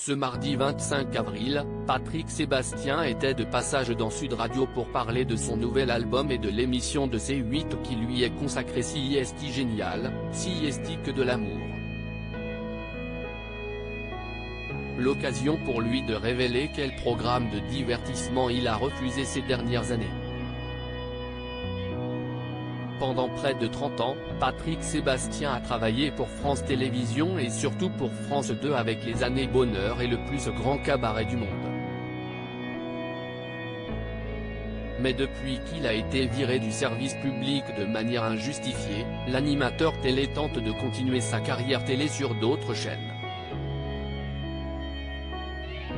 Ce mardi 25 avril, Patrick Sébastien était de passage dans Sud Radio pour parler de son nouvel album et de l'émission de C8 qui lui est consacrée CIST Génial, CIST que de l'amour. L'occasion pour lui de révéler quel programme de divertissement il a refusé ces dernières années. Pendant près de 30 ans, Patrick Sébastien a travaillé pour France Télévisions et surtout pour France 2 avec Les Années Bonheur et le plus grand cabaret du monde. Mais depuis qu'il a été viré du service public de manière injustifiée, l'animateur télé tente de continuer sa carrière télé sur d'autres chaînes.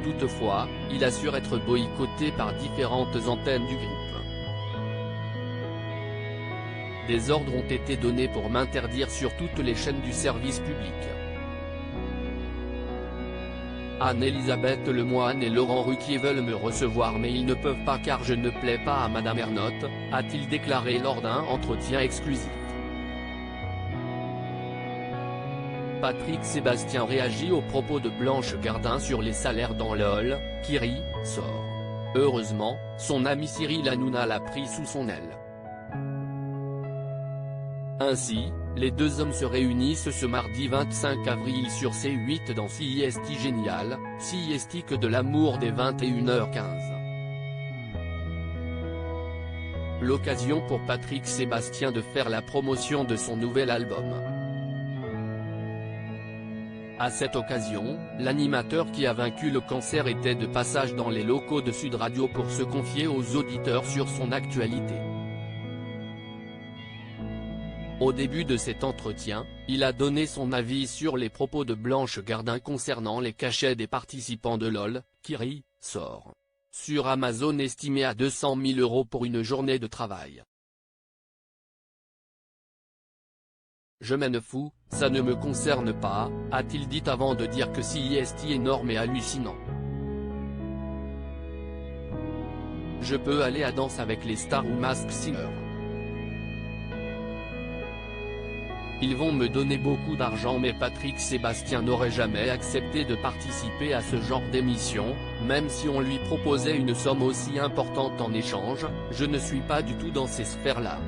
Toutefois, il assure être boycotté par différentes antennes du groupe. Des ordres ont été donnés pour m'interdire sur toutes les chaînes du service public. Anne-Elisabeth Lemoine et Laurent Ruquier veulent me recevoir mais ils ne peuvent pas car je ne plais pas à Madame Ernotte, a-t-il déclaré lors d'un entretien exclusif. Patrick Sébastien réagit aux propos de Blanche Gardin sur les salaires dans LOL, qui rit, sort. Heureusement, son ami Cyril Hanouna l'a pris sous son aile. Ainsi, les deux hommes se réunissent ce mardi 25 avril sur C8 dans CIST Génial, CIST que de l'amour dès 21h15. L'occasion pour Patrick Sébastien de faire la promotion de son nouvel album. À cette occasion, l'animateur qui a vaincu le cancer était de passage dans les locaux de Sud Radio pour se confier aux auditeurs sur son actualité. Au début de cet entretien, il a donné son avis sur les propos de Blanche Gardin concernant les cachets des participants de LOL, qui rit, sort. Sur Amazon estimé à 200 000 € pour une journée de travail. Je m'en fous, ça ne me concerne pas, a-t-il dit avant de dire que CIST est énorme et hallucinant. Je peux aller à Danse avec les stars ou Masked Singer. Ils vont me donner beaucoup d'argent mais Patrick Sébastien n'aurait jamais accepté de participer à ce genre d'émission, même si on lui proposait une somme aussi importante en échange, je ne suis pas du tout dans ces sphères-là.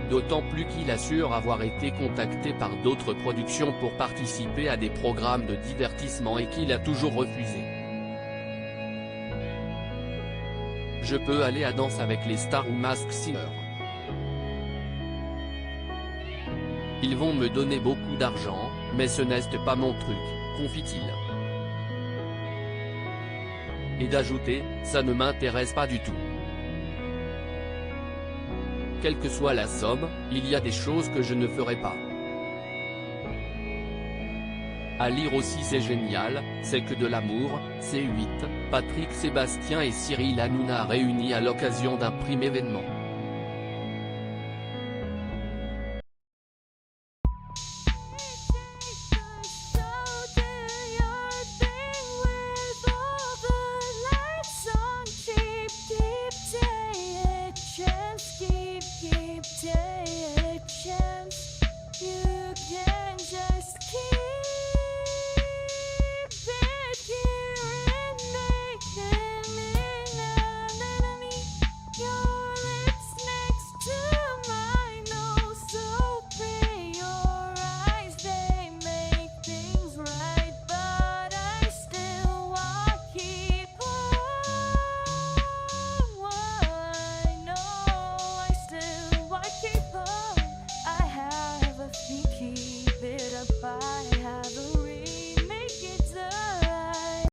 D'autant plus qu'il assure avoir été contacté par d'autres productions pour participer à des programmes de divertissement et qu'il a toujours refusé. Je peux aller à Danse avec les stars ou Masked Singer. Ils vont me donner beaucoup d'argent, mais ce n'est pas mon truc, confie-t-il. Et d'ajouter, ça ne m'intéresse pas du tout. Quelle que soit la somme, il y a des choses que je ne ferai pas. À lire aussi C'est génial, c'est que de l'amour, C8, Patrick Sébastien et Cyril Hanouna réunis à l'occasion d'un prime événement.